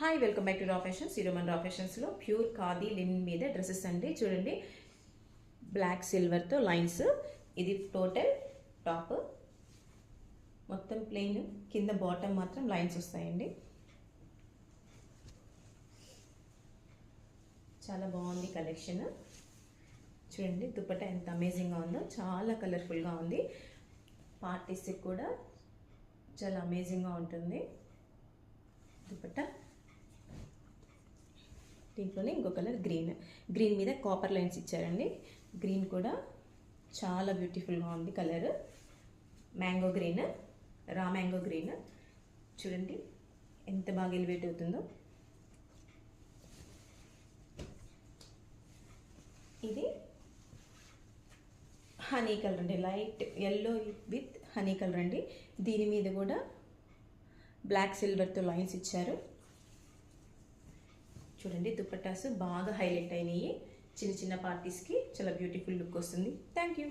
Hi welcome back to రా fashions. ఈరోజు మన రా ఫ్యాషన్స్లో ప్యూర్ ఖాదీ లినిన్ మీద డ్రెస్సెస్ అండి. చూడండి, బ్లాక్ సిల్వర్తో లైన్స్. ఇది టోటల్ టాప్ మొత్తం ప్లెయిన్, కింద బాటమ్ మాత్రం లైన్స్ వస్తాయండి. చాలా బాగుంది కలెక్షన్. చూడండి దుపట్టా ఎంత అమేజింగ్గా ఉందో, చాలా కలర్ఫుల్గా ఉంది. పార్టీస్కి కూడా చాలా అమేజింగ్గా ఉంటుంది దుపట్టా. దీంట్లోనే ఇంకో కలర్ గ్రీన్ మీద కాపర్ లైన్స్ ఇచ్చారండి. గ్రీన్ కూడా చాలా బ్యూటిఫుల్గా ఉంది colour. Mango green, raw mango green. చూడండి ఎంత బాగా ఎలివేట్ అవుతుందో. ఇది హనీ కలర్ అండి, light yellow with honey colour అండి. దీని మీద కూడా బ్లాక్ సిల్వర్తో లైన్స్ ఇచ్చారు. చూడండి దుపట్టాస్ బాగా హైలైట్ అయినాయి. చిన్న చిన్న పార్టీస్కి చాలా బ్యూటిఫుల్ లుక్ వస్తుంది. Thank you.